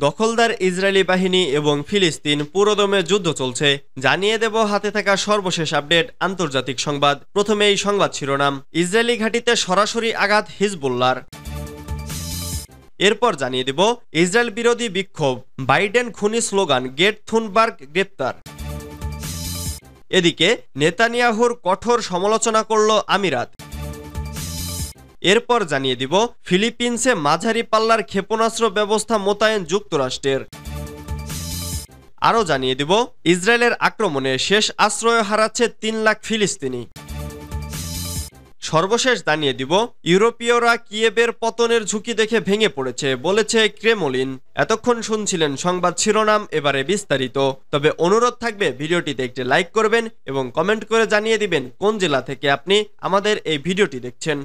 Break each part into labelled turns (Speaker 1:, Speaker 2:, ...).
Speaker 1: দখলদার ইসরায়েলি বাহিনী এবং ফিলিস্তিন পুরোদমে যুদ্ধ চলছে। জানিয়ে দেব হাতে থাকা সর্বশেষ আপডেট আন্তর্জাতিক সংবাদ। প্রথমে এই সংবাদ শিরোনাম, ইসরায়েলি ঘাঁটিতে সরাসরি আঘাত হিজবুল্লাহর। এরপর জানিয়ে দেব ইসরায়েল বিরোধী বিক্ষোভ, বাইডেন খুনি স্লোগান, গেট থুনবার্গ গ্রেপ্তার। এদিকে নেতানিয়াহুর কঠোর সমালোচনা করল আমিরাত। এরপর জানিয়ে দিব ফিলিপিন্সে মাঝারি পাল্লার ক্ষেপণাস্ত্র ব্যবস্থা মোতায়েন যুক্তরাষ্ট্রের। আরও জানিয়ে দিব ইসরায়েলের আক্রমণে শেষ আশ্রয় হারাচ্ছে ৩ লাখ ফিলিস্তিনি। সর্বশেষ জানিয়ে দিব ইউরোপীয়রা কিয়েভের পতনের ঝুঁকি দেখে ভেঙে পড়েছে বলেছে ক্রেমলিন। এতক্ষণ শুনছিলেন সংবাদ শিরোনাম, এবারে বিস্তারিত। তবে অনুরোধ থাকবে ভিডিওটিতে একটি লাইক করবেন এবং কমেন্ট করে জানিয়ে দিবেন কোন জেলা থেকে আপনি আমাদের এই ভিডিওটি দেখছেন।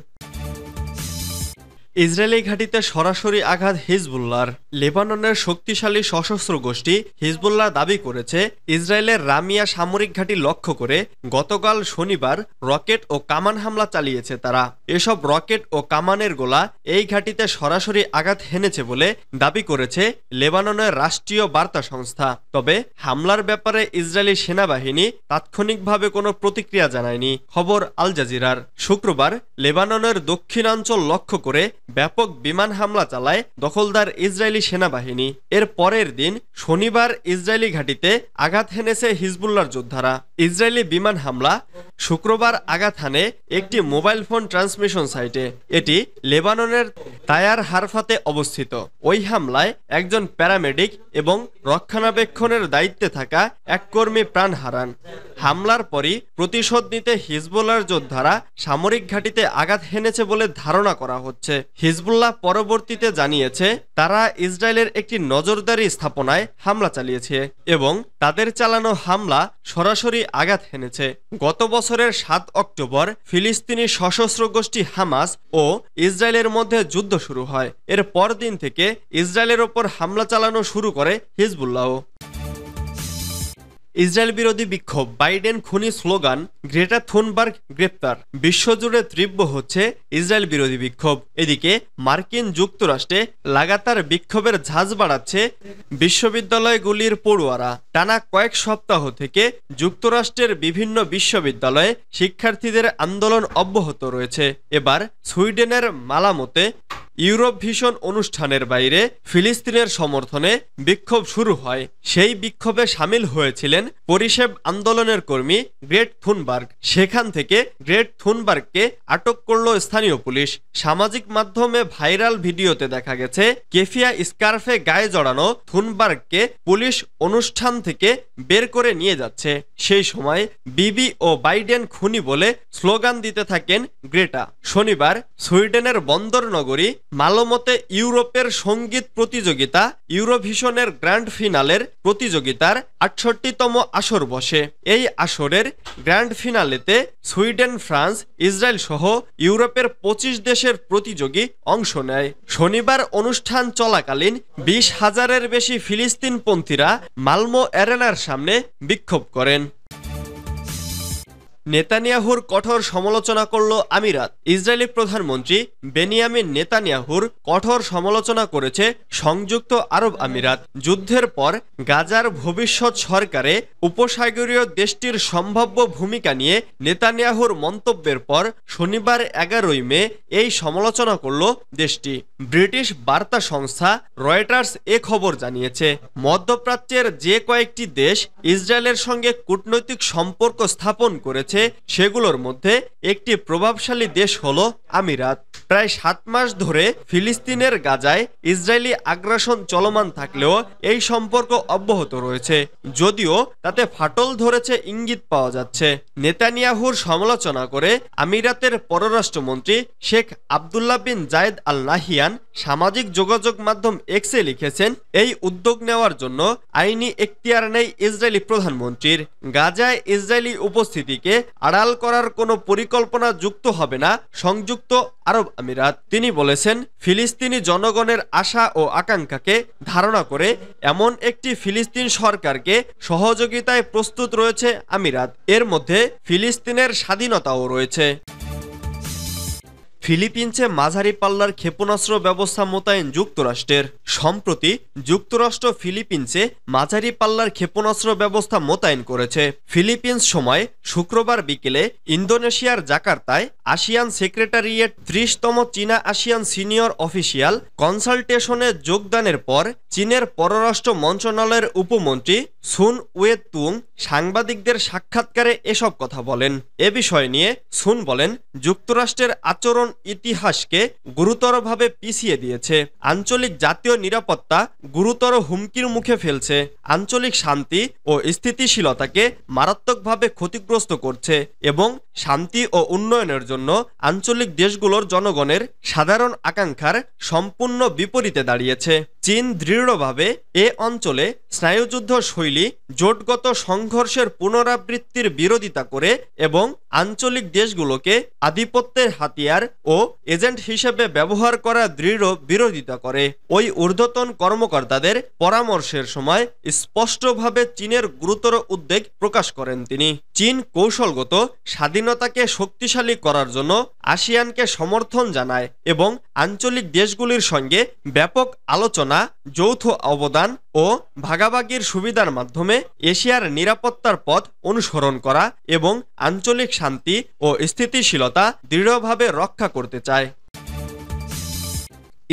Speaker 1: ইসরায়েলি ঘাঁটিতে সরাসরি আঘাত হিজবুল্লাহর। লেবাননের শক্তিশালী সশস্ত্র গোষ্ঠী হিজবুল্লাহ দাবি করেছে ইসরায়েলের রামিয়া সামরিক ঘাঁটি লক্ষ্য করে গতকাল শনিবার রকেট ও কামান হামলা চালিয়েছে তারা। এসব রকেট ও কামানের গোলা এই ঘাঁটিতে সরাসরি আঘাত হেনেছে বলে দাবি করেছে লেবাননের রাষ্ট্রীয় বার্তা সংস্থা। তবে হামলার ব্যাপারে ইসরায়েলি সেনাবাহিনী তাৎক্ষণিকভাবে কোনো প্রতিক্রিয়া জানায়নি। খবর আল জাজিরার। শুক্রবার লেবাননের দক্ষিণাঞ্চল লক্ষ্য করে ব্যাপক বিমান হামলা চালায় দখলদার ইসরায়েলি সেনাবাহিনী। এর পরের দিন শনিবার ইসরায়েলি ঘাঁটিতে আঘাত হেনেছে হিজবুল্লাহর যোদ্ধারা। ইসরায়েলি বিমান হামলা শুক্রবার আঘাত হানে একটি মোবাইল ফোন ট্রান্সমিশন সাইটে। এটি লেবাননের তায়ার হারফাতে অবস্থিত। ওই হামলায় একজন প্যারামেডিক এবং রক্ষণাবেক্ষণের দায়িত্বে থাকা এক কর্মী প্রাণ হারান। হামলার পরই প্রতিশোধ নিতে হিজবুল্লাহর যোদ্ধারা সামরিক ঘাঁটিতে আঘাত হেনেছে বলে ধারণা করা হচ্ছে। হিজবুল্লাহ পরবর্তীতে জানিয়েছে তারা ইসরায়েলের একটি নজরদারি স্থাপনায় হামলা চালিয়েছে এবং তাদের চালানো হামলা সরাসরি আঘাত হেনেছে। গত বছরের ৭ অক্টোবর ফিলিস্তিনি সশস্ত্র গোষ্ঠী হামাস ও ইসরায়েলের মধ্যে যুদ্ধ শুরু হয়। এর পরদিন থেকে ইসরায়েলের ওপর হামলা চালানো শুরু করে হিজবুল্লাহ। ইসরায়েল বিরোধী বিক্ষোভ, বাইডেন খুনি স্লোগান, গ্রেটা থুনবার্গ গ্রেপ্তার। বিশ্বজুড়ে তীব্র হচ্ছে ইসরায়েল বিরোধী বিক্ষোভ। এদিকে মার্কিন যুক্তরাষ্ট্রে লাগাতার বিক্ষোভের ঝাঁজ বাড়াচ্ছে বিশ্ববিদ্যালয়গুলির পড়ুয়ারা। টানা কয়েক সপ্তাহ থেকে যুক্তরাষ্ট্রের বিভিন্ন বিশ্ববিদ্যালয়ে শিক্ষার্থীদের আন্দোলন অব্যাহত রয়েছে। এবার সুইডেনের মালামোতে ইউরোভিশন অনুষ্ঠানের বাইরে ফিলিস্তিনের সমর্থনে বিক্ষোভ শুরু হয়। সেই বিক্ষোভে সামিল হয়েছিলেন পরিষেব আন্দোলনের কর্মী গ্রেট থুনবার্গ। সেখান থেকে গ্রেট থুনবার্গকে আটক করল স্থানীয় পুলিশ। সামাজিক মাধ্যমে ভাইরাল ভিডিওতে দেখা গেছে কেফিয়া স্কার্ফে গায়ে জড়ানো থুনবার্গকে পুলিশ অনুষ্ঠান থেকে বের করে নিয়ে যাচ্ছে। সেই সময় বিবি ও বাইডেন খুনি বলে স্লোগান দিতে থাকেন গ্রেটা। শনিবার সুইডেনের বন্দর নগরী মালমোতে ইউরোপের সঙ্গীত প্রতিযোগিতা ইউরোভিশনের গ্র্যান্ড ফিনালের প্রতিযোগিতার ৬৮তম আসর বসে। এই আসরের গ্র্যান্ড ফিনালেতে সুইডেন, ফ্রান্স, ইসরায়েল সহ ইউরোপের ২৫ দেশের প্রতিযোগী অংশ নেয়। শনিবার অনুষ্ঠান চলাকালীন ২০,০০০-এর বেশি ফিলিস্তিনপন্থীরা মালমো অ্যারেনার সামনে বিক্ষোভ করেন। নেতানিয়াহুর কঠোর সমালোচনা করল আমিরাত। ইসরায়েলি প্রধানমন্ত্রী বেনিয়ামিন নেতানিয়াহুর কঠোর সমালোচনা করেছে সংযুক্ত আরব আমিরাত। যুদ্ধের পর গাজার ভবিষ্যৎ সরকারে উপসাগরীয় দেশটির সম্ভাব্য ভূমিকা নিয়ে নেতানিয়াহুর মন্তব্যের পর শনিবার ১১ই মে এই সমালোচনা করল দেশটি। ব্রিটিশ বার্তা সংস্থা রয়টার্স এ খবর জানিয়েছে, মধ্যপ্রাচ্যের যে কয়েকটি দেশ ইসরায়েলের সঙ্গে কূটনৈতিক সম্পর্ক স্থাপন করেছে সেগুলোর মধ্যে একটি প্রভাবশালী দেশ হল আমিরাত। প্রায় ৭ মাস ধরে ফিলিস্তিনের গাজায় ইসরায়েলি আগ্রাসন চলমান থাকলেও এই সম্পর্ক অব্যাহত রয়েছে, যদিও তাতে ফাটল ধরেছে ইঙ্গিত পাওয়া যাচ্ছে। নেতানিয়াহুর সমালোচনা করে আমিরাতের পররাষ্ট্রমন্ত্রী শেখ আবদুল্লাহ বিন জায়েদ আল নাহিয়ান সামাজিক যোগাযোগ মাধ্যম এক্সে লিখেছেন, এই উদ্যোগ নেওয়ার জন্য আইনি এখতিয়ার নেই ইসরায়েলি প্রধানমন্ত্রীর। গাজায় ইসরায়েলি উপস্থিতিকে আড়াল করার কোনো পরিকল্পনা যুক্ত হবে না সংযুক্ত আরব আমিরাত। তিনি বলেছেন, ফিলিস্তিনি জনগণের আশা ও আকাঙ্ক্ষাকে ধারণা করে এমন একটি ফিলিস্তিন সরকারকে সহযোগিতায় প্রস্তুত রয়েছে আমিরাত। এর মধ্যে ফিলিস্তিনের স্বাধীনতাও রয়েছে। ফিলিপিন্সে মাঝারি পাল্লার ক্ষেপণাস্ত্র ব্যবস্থা মোতায়েন যুক্তরাষ্ট্রের। সম্প্রতি যুক্তরাষ্ট্র ফিলিপিন্সে মাঝারি পাল্লার ক্ষেপণাস্ত্র ব্যবস্থা মোতায়েন করেছে। ফিলিপিন্স সময় শুক্রবার বিকেলে ইন্দোনেশিয়ার জাকার্তায় আসিয়ান সেক্রেটারিয়েট 30তম চীনা আসিয়ান সিনিয়র অফিসিয়াল কনসালটেশনে যোগদানের পর চীনের পররাষ্ট্র মন্ত্রণালয়ের উপমন্ত্রী সুন ওয়ে তুং সাংবাদিকদের সাক্ষাৎকারে এসব কথা বলেন। এ বিষয় নিয়ে সুন বলেন, যুক্তরাষ্ট্রের আচরণ ইতিহাসকে গুরুতরভাবে পিছিয়ে দিয়েছে, আঞ্চলিক জাতীয় নিরাপত্তা গুরুতর হুমকির মুখে ফেলছে, আঞ্চলিক শান্তি ও স্থিতিশীলতাকে মারাত্মকভাবে ক্ষতিগ্রস্ত করছে এবং শান্তি ও উন্নয়নের জন্য আঞ্চলিক দেশগুলোর জনগণের সাধারণ আকাঙ্ক্ষার সম্পূর্ণ বিপরীতে দাঁড়িয়েছে। চীন দৃঢ়ভাবে এ অঞ্চলে স্নায়ুযুদ্ধ শৈলী জোটগত সংঘর্ষের পুনরাবৃত্তির বিরোধিতা করে এবং আঞ্চলিক দেশগুলোকে আধিপত্যের হাতিয়ার ও এজেন্ট হিসেবে ব্যবহার করা দৃঢ় বিরোধিতা করে। ওই ঊর্ধ্বতন কর্মকর্তাদের পরামর্শের সময় স্পষ্টভাবে চীনের গুরুতর উদ্বেগ প্রকাশ করেন তিনি। চীন কৌশলগত স্বাধীনতাকে শক্তিশালী করার জন্য আসিয়ানকে সমর্থন জানায় এবং আঞ্চলিক দেশগুলির সঙ্গে ব্যাপক আলোচনা, যৌথ অবদান ও ভাগাভাগির সুবিধার মাধ্যমে এশিয়ার নিরাপত্তার পথ অনুসরণ করা এবং আঞ্চলিক শান্তি ও স্থিতিশীলতা দৃঢ়ভাবে রক্ষা করতে চায়।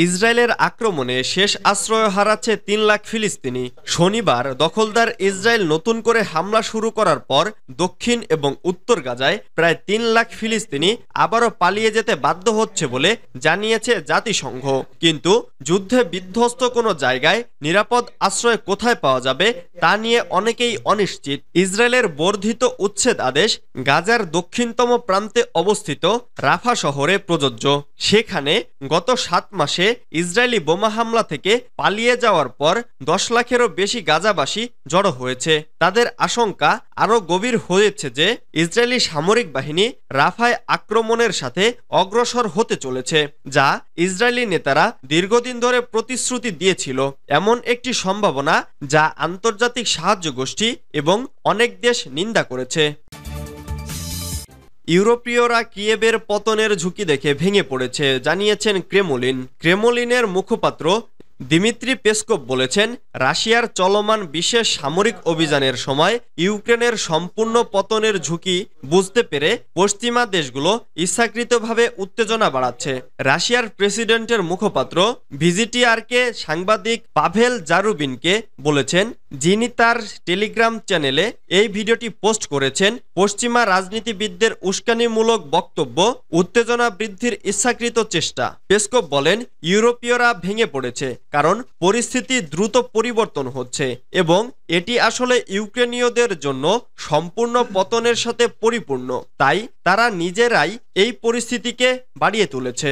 Speaker 1: ইসরায়েলের আক্রমণে শেষ আশ্রয় হারাচ্ছে 3 লাখ ফিলিস্তিনি। শনিবার দখলদার ইসরায়েল নতুন করে হামলা শুরু করার পর দক্ষিণ এবং উত্তর গাজায় প্রায় 3 লাখ ফিলিস্তিনি আবারও পালিয়ে যেতে বাধ্য হচ্ছে বলে জানিয়েছে জাতিসংঘ। কিন্তু যুদ্ধে বিধ্বস্ত কোনো জায়গায় নিরাপদ আশ্রয় কোথায় পাওয়া যাবে তা নিয়ে অনেকেই অনিশ্চিত। ইসরায়েলের বর্ধিত উচ্ছেদ আদেশ গাজার দক্ষিণতম প্রান্তে অবস্থিত রাফা শহরে প্রযোজ্য। সেখানে গত 7 মাসে ইসরায়েলি বোমা হামলা থেকে পালিয়ে যাওয়ার পর 10 লাখেরও বেশি গাজাবাসী জড়ো হয়েছে। তাদের আশঙ্কা আরও গভীর হয়েছে যে ইসরায়েলি সামরিক বাহিনী রাফায় আক্রমণের সাথে অগ্রসর হতে চলেছে, যা ইসরায়েলি নেতারা দীর্ঘদিন ধরে প্রতিশ্রুতি দিয়েছিল। এমন একটি সম্ভাবনা যা আন্তর্জাতিক সাহায্য গোষ্ঠী এবং অনেক দেশ নিন্দা করেছে। ইউরোপীয়রা কিয়েভের পতনের ঝুঁকি দেখে ভেঙে পড়েছে জানিয়েছেন ক্রেমলিনের মুখপাত্র দিমিত্রি পেসকভ বলেছেন, রাশিয়ার চলমান বিশেষ সামরিক অভিযানের সময় ইউক্রেনের সম্পূর্ণ পতনের ঝুঁকি বুঝতে পেরে পশ্চিমা দেশগুলো ইচ্ছাকৃতভাবে উত্তেজনা বাড়াচ্ছে। রাশিয়ার প্রেসিডেন্টের মুখপাত্র ভিজিটিআরকে সাংবাদিক পাভেল জারুবিনকে বলেছেন, যিনি তার টেলিগ্রাম চ্যানেলে এই ভিডিওটি পোস্ট করেছেন। পশ্চিমা রাজনীতিবিদদের উস্কানিমূলক বক্তব্য উত্তেজনা বৃদ্ধির ইচ্ছাকৃত চেষ্টা। পেসকভ বলেন, ইউরোপীয়রা ভেঙে পড়েছে কারণ পরিস্থিতি দ্রুত পরিবর্তন হচ্ছে এবং এটি আসলে ইউক্রেনীয়দের জন্য সম্পূর্ণ পতনের সাথে পরিপূর্ণ। তাই তারা নিজেরাই এই পরিস্থিতিকে বাড়িয়ে তুলেছে।